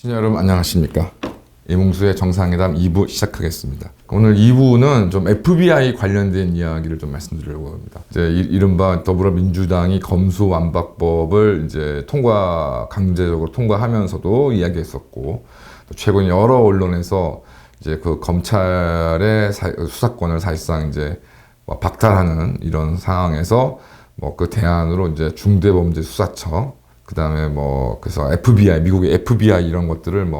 시청자 여러분 안녕하십니까. 이몽수의 정상회담 2부 시작하겠습니다. 오늘 2부는 좀 FBI 관련된 이야기를 좀 말씀드리려고 합니다. 이제 이른바 더불어민주당이 검수완박법을 이제 강제적으로 통과하면서도 이야기했었고, 또 최근 여러 언론에서 이제 그 검찰의 수사권을 사실상 이제 박탈하는 이런 상황에서 그 대안으로 이제 중대범죄수사처, 그 다음에 그래서 FBI, 미국의 FBI 이런 것들을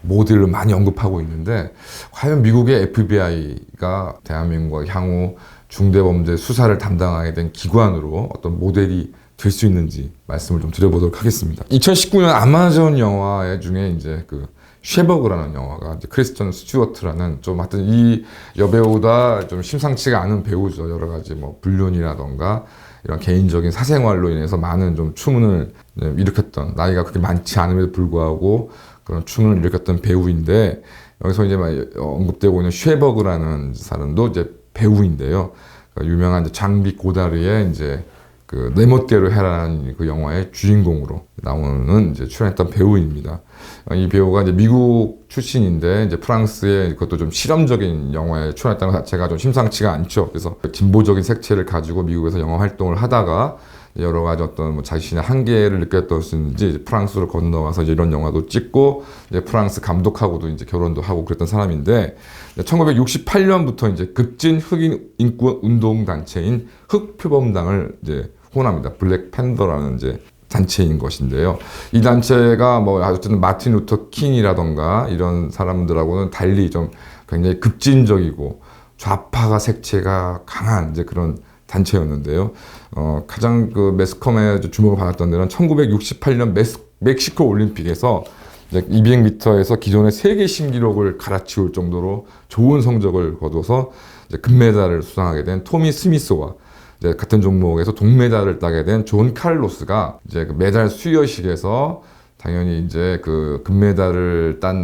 모델로 많이 언급하고 있는데, 과연 미국의 FBI가 대한민국의 향후 중대범죄 수사를 담당하게 된 기관으로 어떤 모델이 될 수 있는지 말씀을 좀 드려보도록 하겠습니다. 2019년 아마존 영화 중에 이제 그 쉐버그라는 영화가 이제 크리스천 스튜어트라는 좀 하여튼 이 여배우다 좀 심상치가 않은 배우죠. 여러 가지 불륜이라던가 이런 개인적인 사생활로 인해서 많은 좀 추문을 일으켰던, 나이가 그렇게 많지 않음에도 불구하고 그런 추문을 일으켰던 배우인데, 여기서 이제 언급되고 있는 쉐버그라는 사람도 이제 배우인데요. 유명한 이제 장비 고다르의 이제 그 내 멋대로 해라는 그 영화의 주인공으로 나오는 이제 출연했던 배우입니다. 이 배우가 이제 미국 출신인데 이제 프랑스의 그것도 좀 실험적인 영화에 출연했다는 것 자체가 좀 심상치가 않죠. 그래서 진보적인 색채를 가지고 미국에서 영화 활동을 하다가 여러 가지 어떤 자신의 한계를 느꼈던지 프랑스로 건너와서 이제 이런 영화도 찍고, 이제 프랑스 감독하고도 이제 결혼도 하고 그랬던 사람인데, 1968년부터 이제 급진 흑인 인권 운동 단체인 흑표범당을 이제 후원합니다. 블랙 팬더라는 이제 단체인 것인데요. 이 단체가 어쨌든 마틴 루터 킹이라던가 이런 사람들하고는 달리 좀 굉장히 급진적이고 좌파가 색채가 강한 이제 그런 단체였는데요. 가장 그 매스컴에 주목을 받았던 데는 1968년 멕시코 올림픽에서 200m에서 기존의 세계 신기록을 갈아치울 정도로 좋은 성적을 거둬서 이제 금메달을 수상하게 된 토미 스미스와 이제 같은 종목에서 동메달을 따게 된 존 칼로스가 이제 그 메달 수여식에서 당연히 이제 그 금메달을 딴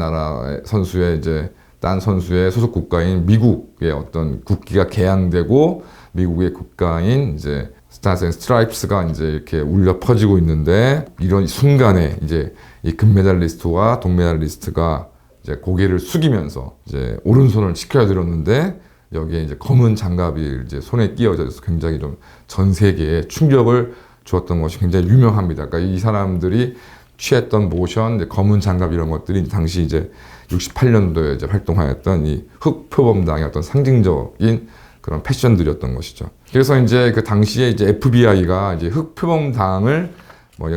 선수의 소속 국가인 미국의 어떤 국기가 개양되고, 미국의 국가인 이제 스타즈 앤 스트라이프스가 이제 이렇게 울려 퍼지고 있는데, 이런 순간에 이제 이 금메달리스트와 동메달리스트가 이제 고개를 숙이면서 이제 오른손을 치켜들었는데, 여기에 이제 검은 장갑이 이제 손에 끼어져 있어서 굉장히 좀 전 세계에 충격을 주었던 것이 굉장히 유명합니다. 그러니까 이 사람들이 취했던 모션, 검은 장갑 이런 것들이 당시 이제 68년도에 이제 활동하였던 이 흑표범당의 어떤 상징적인 그런 패션들이었던 것이죠. 그래서 이제 그 당시에 이제 FBI가 이제 흑표범당을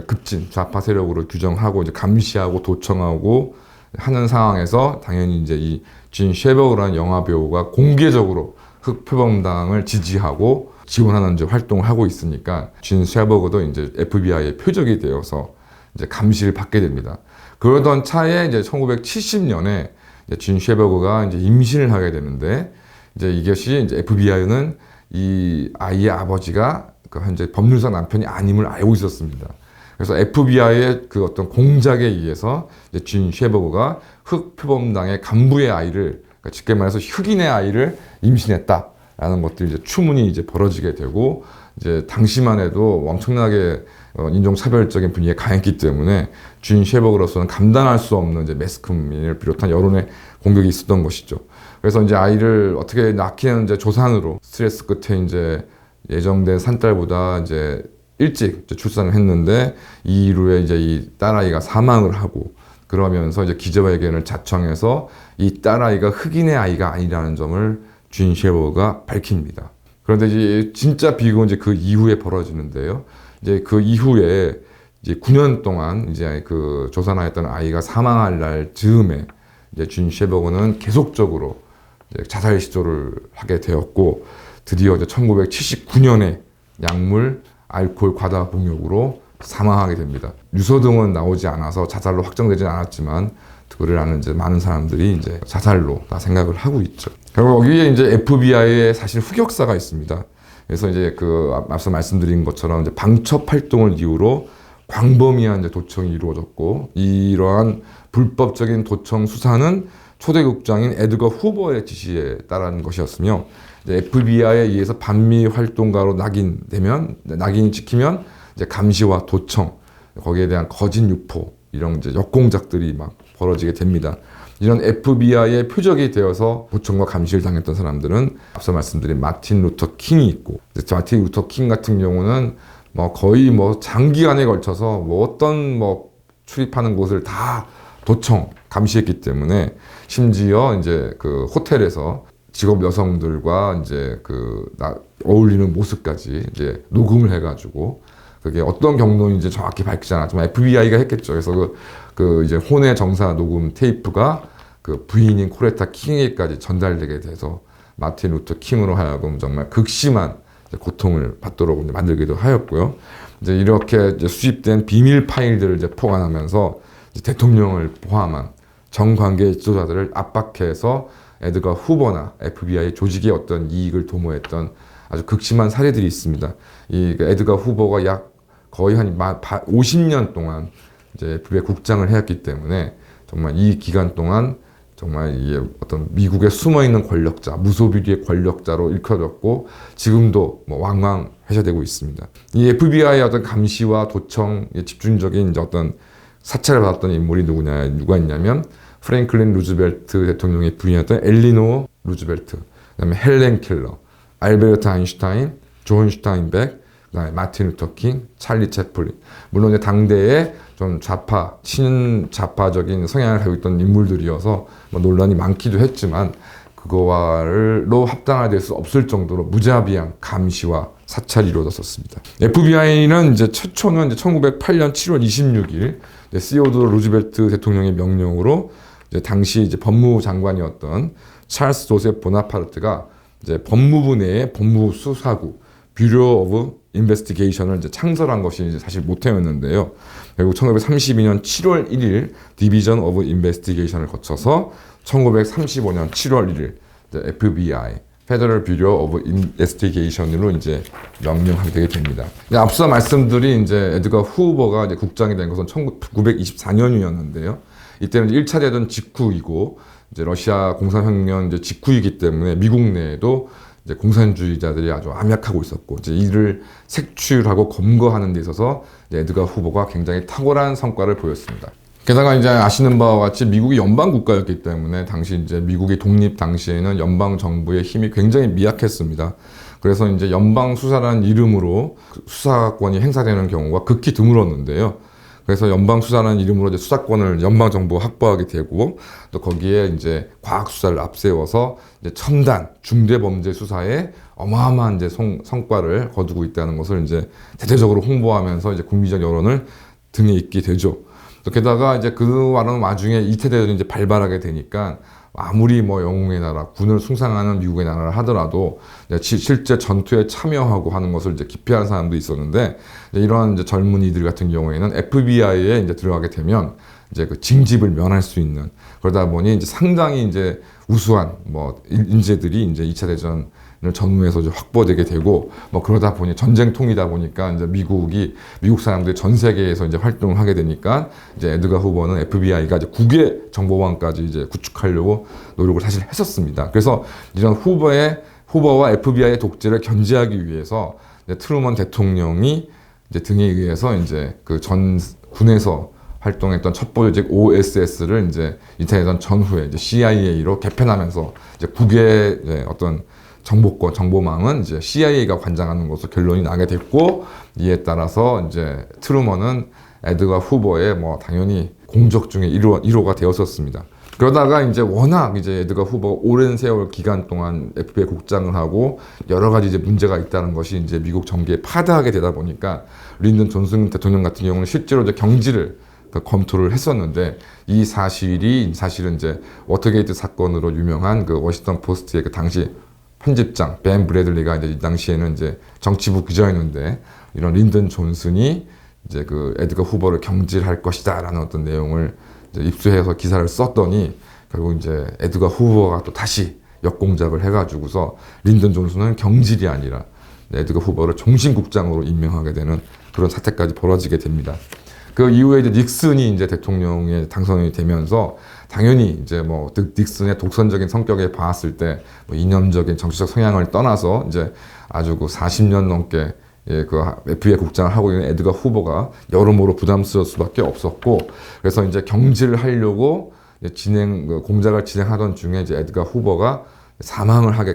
급진 좌파 세력으로 규정하고 이제 감시하고 도청하고 하는 상황에서, 당연히 이제 이 진 쉐버그라는 영화 배우가 공개적으로 흑표범당을 지지하고 지원하는 이제 활동을 하고 있으니까 진 쉐버그도 이제 FBI의 표적이 되어서 이제 감시를 받게 됩니다. 그러던 차에 이제 1970년에 진 쉐버그가 이제 임신을 하게 되는데, 이제 이것이 이제 FBI는 이 아이의 아버지가 그 현재 법률상 남편이 아님을 알고 있었습니다. 그래서 FBI의 그 어떤 공작에 의해서 진 쉐버그가 흑표범당의 간부의 아이를, 그러니까 쉽게 말해서 흑인의 아이를 임신했다라는 것들이 이제 추문이 이제 벌어지게 되고, 이제 당시만 해도 엄청나게 인종차별적인 분위기가 강했기 때문에 진 쉐버그로서는 감당할 수 없는 이제 매스컴을 비롯한 여론의 공격이 있었던 것이죠. 그래서 이제 아이를 어떻게 낳기는 이제 조산으로 스트레스 끝에 이제 예정된 산딸보다 이제 일찍 출산을 했는데, 이 이후에 이제 이 딸아이가 사망을 하고, 그러면서 이제 기자회견을 자청해서 이 딸아이가 흑인의 아이가 아니라는 점을 진 쉐버가 밝힙니다. 그런데 이제 진짜 비극은 이제 그 이후에 벌어지는데요. 이제 그 이후에 이제 9년 동안 이제 그 조산하였던 아이가 사망할 날 즈음에 이제 진 쉐버는 계속적으로 이제 자살 시도를 하게 되었고, 드디어 이제 1979년에 약물, 알코올 과다 복용으로 사망하게 됩니다. 유서 등은 나오지 않아서 자살로 확정되지는 않았지만, 그를 아는 이제 많은 사람들이 이제 자살로 다 생각을 하고 있죠. 그리고 여기에 이제 FBI의 사실 흑역사가 있습니다. 그래서 이제 그 앞서 말씀드린 것처럼 이제 방첩 활동을 이유로 광범위한 이제 도청이 이루어졌고, 이러한 불법적인 도청 수사는 초대국장인 에드거 후버의 지시에 따른 것이었으며, FBI에 의해서 반미 활동가로 낙인이 찍히면 이제 감시와 도청, 거기에 대한 거짓 유포, 이런 이제 역공작들이 막 벌어지게 됩니다. 이런 FBI의 표적이 되어서 도청과 감시를 당했던 사람들은 앞서 말씀드린 마틴 루터 킹이 있고, 마틴 루터 킹 같은 경우는 뭐 거의 뭐 장기간에 걸쳐서 뭐 어떤 뭐 출입하는 곳을 다 도청 감시했기 때문에, 심지어 이제 그 호텔에서 직업 여성들과 이제 어울리는 모습까지 이제 녹음을 해가지고, 그게 어떤 경로인지 정확히 밝히지 않았지만 FBI가 했겠죠. 그래서 이제 혼외 정사 녹음 테이프가 그 부인인 코레타 킹에게까지 전달되게 돼서 마틴 루터 킹으로 하여금 정말 극심한 고통을 받도록 만들기도 하였고요. 이제 이렇게 이제 수집된 비밀 파일들을 이제 포괄하면서 이제 대통령을 포함한 정관계 지도자들을 압박해서 에드가 후보나 FBI 조직의 어떤 이익을 도모했던 아주 극심한 사례들이 있습니다. 이 에드가 후보가 거의 한 50년 동안 이제 FBI 국장을 해왔기 때문에 정말 이 기간 동안 정말 이게 어떤 미국의 숨어있는 권력자, 무소비리의 권력자로 일컬어졌고, 지금도 뭐 왕왕 회자되고 있습니다. 이 FBI의 어떤 감시와 도청에 집중적인 이제 어떤 사찰을 받았던 인물이 누가 있냐면, 프랭클린 루즈벨트 대통령의 부인이었던 엘리노어 루즈벨트, 그다음에 헬렌 켈러, 알베르트 아인슈타인, 존 슈타인백, 그다음에 마틴 루터 킹, 찰리 채플린. 물론 이제 당대에 좀 친자파적인 성향을 가지고 있던 인물들이어서 뭐 논란이 많기도 했지만, 그거와로 합당화될 수 없을 정도로 무자비한 감시와 사찰이 이루어졌었습니다. FBI는 이제 최초는 이제 1908년 7월 26일 시오도어 루즈벨트 대통령의 명령으로 이제 당시 이제 법무장관이었던 찰스 조셉 보나파르트가 이제 법무부 내에 법무수사국 뷰로 오브 인베스티게이션을 이제 창설한 것이 이제 사실 모태였는데요. 결국 1932년 7월 1일 디비전 오브 인베스티게이션을 거쳐서 1935년 7월 1일 FBI 페더럴 뷰로 오브 인베스티게이션으로 이제 명명하게 되게 됩니다. 앞서 말씀드린 이제 에드가 후보가 이제 국장이 된 것은 1924년이었는데요. 이때는 1차 대전 직후이고, 이제 러시아 공산혁명 이제 직후이기 때문에 미국 내에도 이제 공산주의자들이 아주 암약하고 있었고, 이제 이를 색출하고 검거하는 데 있어서 이제 에드가 후보가 굉장히 탁월한 성과를 보였습니다. 게다가 이제 아시는 바와 같이 미국이 연방 국가였기 때문에 당시 이제 미국이 독립 당시에는 연방 정부의 힘이 굉장히 미약했습니다. 그래서 이제 연방 수사라는 이름으로 수사권이 행사되는 경우가 극히 드물었는데요. 그래서 연방 수사라는 이름으로 이제 수사권을 연방 정부가 확보하게 되고, 또 거기에 이제 과학 수사를 앞세워서 이제 첨단 중대 범죄 수사에 어마어마한 이제 성과를 거두고 있다는 것을 이제 대대적으로 홍보하면서 이제 국민적 여론을 등에 잇게 되죠. 또 게다가 이제 그와는 와중에 이태 대전이 이제 발발하게 되니까, 아무리 뭐 영웅의 나라, 군을 숭상하는 미국의 나라를 하더라도 실제 전투에 참여하고 하는 것을 이제 기피하는 사람도 있었는데, 이러한 이제 젊은이들 같은 경우에는 FBI에 이제 들어가게 되면 이제 그 징집을 면할 수 있는, 그러다 보니 이제 상당히 이제 우수한 뭐 인재들이 이제 2차 대전을 전후해서 이제 확보되게 되고, 뭐 그러다 보니 전쟁통이다 보니까 이제 미국 사람들이 전 세계에서 이제 활동을 하게 되니까, 이제 에드가 후보는 FBI가 이제 국외 정보원까지 이제 구축하려고 노력을 사실 했었습니다. 그래서 이런 후보와 FBI의 독재를 견제하기 위해서 이제 트루먼 대통령이 이제 등에 의해서 이제 그 전 군에서 활동했던 첩보 조직 OSS를 이제 2차 대전 전후에 이제 CIA로 개편하면서 이제 국외 어떤 정보망은 이제 CIA가 관장하는 것으로 결론이 나게 됐고, 이에 따라서 이제 트루먼은 에드가 후보의 뭐 당연히 공적 중에 1호가 되었었습니다. 그러다가 이제 워낙 이제 에드가 후보가 오랜 세월 기간 동안 FBI 국장을 하고 여러 가지 이제 문제가 있다는 것이 이제 미국 정계에 파다하게 되다 보니까, 린든 존슨 대통령 같은 경우는 실제로 이제 경질을 검토를 했었는데, 이 사실은 이제 워터게이트 사건으로 유명한 그 워싱턴 포스트의 그 당시 편집장 벤 브래들리가 이제 이 당시에는 이제 정치부 기자였는데, 이런 린든 존슨이 이제 그 에드가 후보를 경질할 것이다라는 어떤 내용을 이제 입수해서 기사를 썼더니, 결국 이제 에드가 후보가 또 다시 역공작을 해가지고서 린든 존슨은 경질이 아니라 에드가 후보를 종신국장으로 임명하게 되는 그런 사태까지 벌어지게 됩니다. 그 이후에 이제 닉슨이 이제 대통령에 당선이 되면서, 당연히 이제 뭐 닉슨의 독선적인 성격에 봤을 때 뭐 이념적인 정치적 성향을 떠나서 이제 아주 그 40년 넘게 예, 그 FBI 국장을 하고 있는 에드거 후보가 여러모로 부담스러울 수밖에 없었고, 그래서 이제 경질을 하려고 공작을 진행하던 중에 이제 에드거 후보가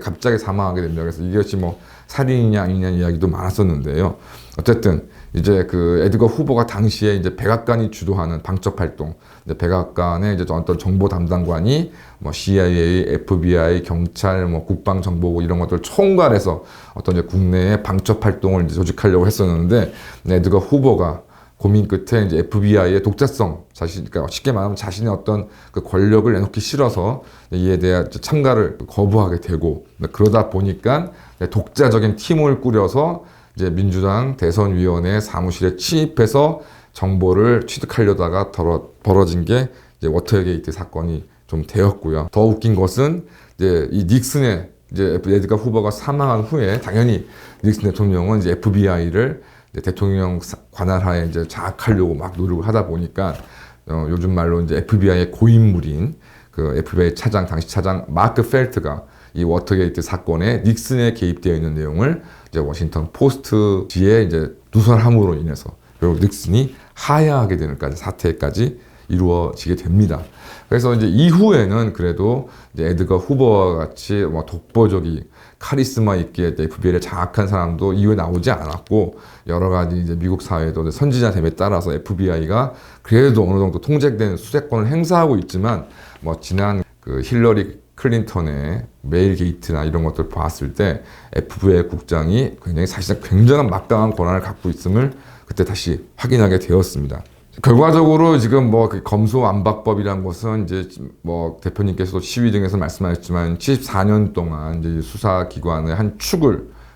갑자기 사망하게 됩니다. 그래서 이것이 뭐 살인이냐 아니냐 이야기도 많았었는데요. 어쨌든 이제 그 에드거 후보가 당시에 이제 백악관이 주도하는 방첩 활동, 이제 백악관의 이제 어떤 정보 담당관이 뭐 CIA, FBI, 경찰, 뭐 국방정보국 이런 것들 총괄해서 어떤 이제 국내의 방첩 활동을 이제 조직하려고 했었는데, 에드거 후보가 고민 끝에 이제 FBI의 독자성, 그러니까 쉽게 말하면 자신의 어떤 그 권력을 내놓기 싫어서 이에 대한 참가를 거부하게 되고, 그러다 보니까 독자적인 팀을 꾸려서 이제 민주당 대선위원회 사무실에 침입해서 정보를 취득하려다가 벌어진 게 이제 워터게이트 사건이 좀 되었고요. 더 웃긴 것은 이제 이 닉슨의 이제 에드거 후보가 사망한 후에 당연히 닉슨 대통령은 이제 FBI를 대통령 관할하에 이제 장악하려고 막 노력을 하다 보니까 요즘 말로 이제 FBI의 고인물인 그 FBI 당시 차장 마크 펠트가 이 워터게이트 사건에 닉슨에 개입되어 있는 내용을 이제 워싱턴 포스트지에 이제 누설함으로 인해서 결국 닉슨이 하야하게 되는 사태까지 이루어지게 됩니다. 그래서 이제 이후에는 그래도 이제 에드거 후보와 같이 뭐 독보적인 카리스마 있게 FBI를 장악한 사람도 이후에 나오지 않았고, 여러 가지 이제 미국 사회도 선진화됨에 따라서 FBI가 그래도 어느 정도 통제된 수사권을 행사하고 있지만, 뭐 지난 그 힐러리 클린턴의 메일 게이트나 이런 것들 봤을 때 FBI 국장이 사실상 굉장한 막강한 권한을 갖고 있음을 그때 다시 확인하게 되었습니다. 결과적으로 지금 뭐 검소안박법이라는 것은 이제 뭐 대표님께서도 시위 등에서 말씀하셨지만 74년 동안 이제 수사기관의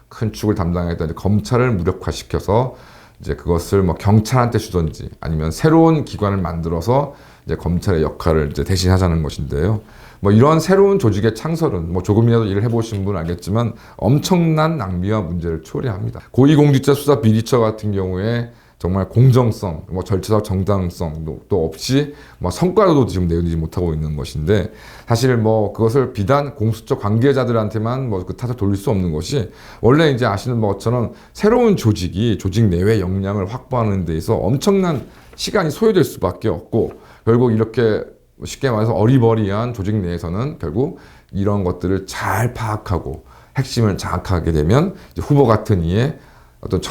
큰 축을 담당했던 이제 검찰을 무력화시켜서 이제 그것을 뭐 경찰한테 주든지 아니면 새로운 기관을 만들어서 이제 검찰의 역할을 이제 대신하자는 것인데요. 뭐 이런 새로운 조직의 창설은 뭐 조금이라도 일을 해보신 분은 알겠지만 엄청난 낭비와 문제를 초래합니다. 고위공직자 수사 비리처 같은 경우에 정말 공정성, 뭐 절차적 정당성도 없이 뭐 성과도 지금 내지 못하고 있는 것인데, 사실 뭐 그것을 비단 공수처 관계자들한테만 뭐 그 탓을 돌릴 수 없는 것이, 원래 이제 아시는 것처럼 새로운 조직이 조직 내외 역량을 확보하는 데 있어 엄청난 시간이 소요될 수밖에 없고, 결국 이렇게 쉽게 말해서 어리버리한 조직 내에서는 결국 이런 것들을 잘 파악하고 핵심을 장악하게 되면 이제 후보 같은 이의 어떤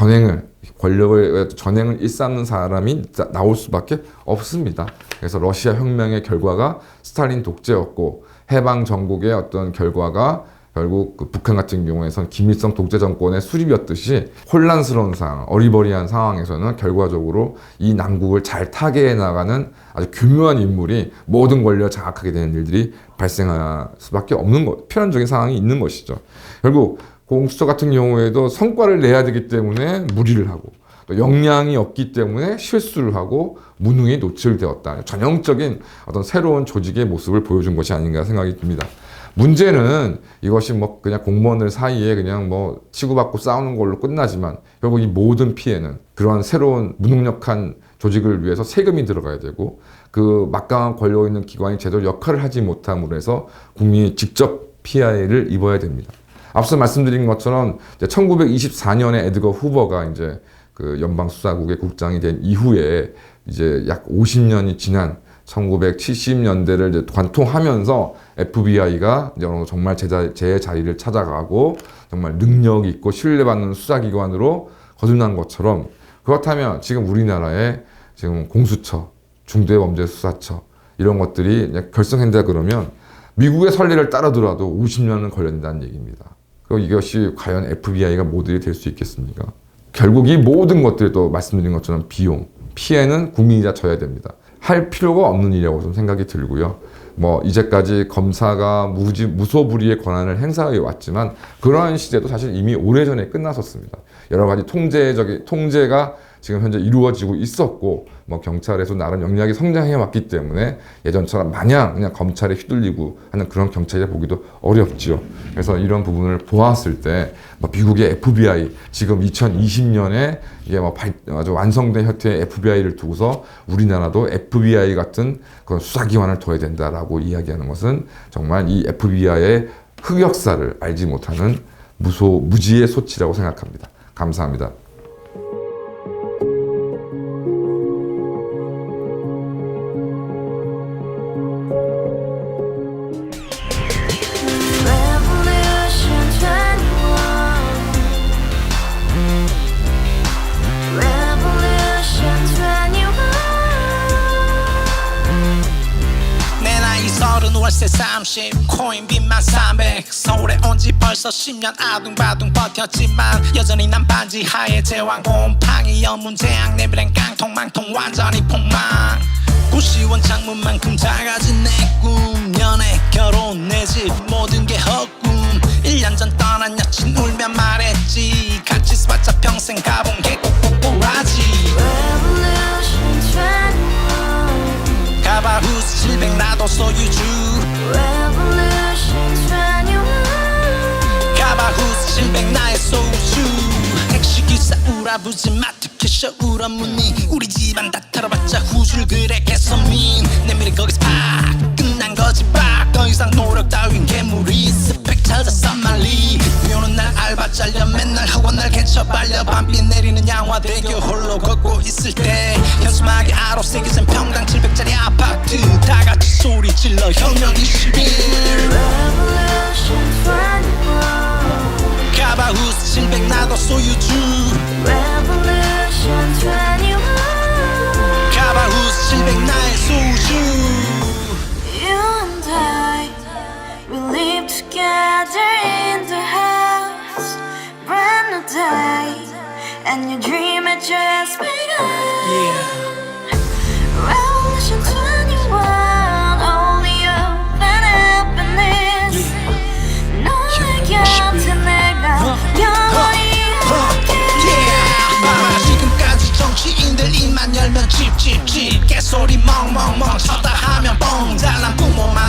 권력을 전횡을 일삼는 사람이 나올 수밖에 없습니다. 그래서 러시아 혁명의 결과가 스탈린 독재였고, 해방 정국의 어떤 결과가 결국 그 북한 같은 경우에선 김일성 독재 정권의 수립이었듯이, 혼란스러운 상황, 어리버리한 상황에서는 결과적으로 이 난국을 잘 타개해 나가는 아주 교묘한 인물이 모든 권력을 장악하게 되는 일들이 발생할 수밖에 없는 필연적인 상황이 있는 것이죠. 결국 공수처 같은 경우에도 성과를 내야 되기 때문에 무리를 하고, 또 역량이 없기 때문에 실수를 하고 무능에 노출되었다. 전형적인 어떤 새로운 조직의 모습을 보여준 것이 아닌가 생각이 듭니다. 문제는 이것이 뭐 그냥 공무원들 사이에 그냥 뭐 치고받고 싸우는 걸로 끝나지만, 결국 이 모든 피해는 그러한 새로운 무능력한 조직을 위해서 세금이 들어가야 되고, 그 막강한 권력 있는 기관이 제대로 역할을 하지 못함으로 해서 국민이 직접 피해를 입어야 됩니다. 앞서 말씀드린 것처럼 1924년에 에드거 후보가 이제 그 연방수사국의 국장이 된 이후에 이제 약 50년이 지난 1970년대를 이제 관통하면서 FBI가 이제 정말 제 자리를 찾아가고 정말 능력 있고 신뢰받는 수사기관으로 거듭난 것처럼, 그렇다면 지금 우리나라의 지금 공수처, 중대범죄수사처 이런 것들이 결성한다 그러면 미국의 선례를 따르더라도 50년은 걸린다는 얘기입니다. 이것이 과연 FBI가 모델이 될 수 있겠습니까? 결국 이 모든 것들이 또 말씀드린 것처럼 비용, 피해는 국민이 다 져야 됩니다. 할 필요가 없는 일이라고 좀 생각이 들고요. 뭐 이제까지 검사가 무소불위의 권한을 행사해 왔지만 그러한 시대도 사실 이미 오래전에 끝났었습니다. 여러 가지 통제가 지금 현재 이루어지고 있었고, 뭐 경찰에서 나름 역량이 성장해 왔기 때문에 예전처럼 마냥 그냥 검찰에 휘둘리고 하는 그런 경찰이 보기도 어렵죠. 그래서 이런 부분을 보았을 때 뭐 미국의 FBI, 지금 2020년에 이게 뭐 아주 완성된 형태의 FBI를 두고서 우리나라도 FBI 같은 그런 수사기관을 둬야 된다라고 이야기하는 것은 정말 이 FBI의 흑역사를 알지 못하는 무지의 소치라고 생각합니다. 감사합니다. 월세 30 코인빚만 300 서울에 온 지 벌써 10년 아둥바둥 버텼지만 여전히 난 반지 하에 제왕 곰팡이 연문제약 내비랑 깡통망통 완전히 폭망 고시원 창문만큼 작아진 내 꿈 연애 결혼 내 집 모든 게 헛꿈 1년 전 떠난 여친 울며 말했지 같이 살자 평생 가본 게 꼭꼭꼭하지 Revolution 21 가바후스 700 나도 소유주 Revolution 21 가바후스 700 나의 소유주 택시기사 우라부지 마트 캐셔 우라무니 우리 집안 다 털어봤자 후줄 그래 개선민 내 미래 거기서 팍 끝난 거지 팍더 이상 노력 따윈 개무리 스펙 찾아서 말리 비오는 날 알바 잘려 맨날 학원 날 개쳐 빨려 밤비 내리는 양화대교 홀로 걷고 있을 때 현수막에 아로 새겨진 평당 700짜리 아파트 다 같이 소리 질러 혁명 21 Revolution 21 가바후스 700 나도 소유주 Revolution 21 가바후스 700 나의 소유주 You and I, we live together in the house. Brand new day, and your dream had just begun. Yeah. Revolution 21, only open happiness. 너의 곁에 내가 영원히 Yeah. 지금까지 정치인들 입만 열면 찝찝찝 개소리 멍멍멍 쳐다 하면 뻥 잘난 부모만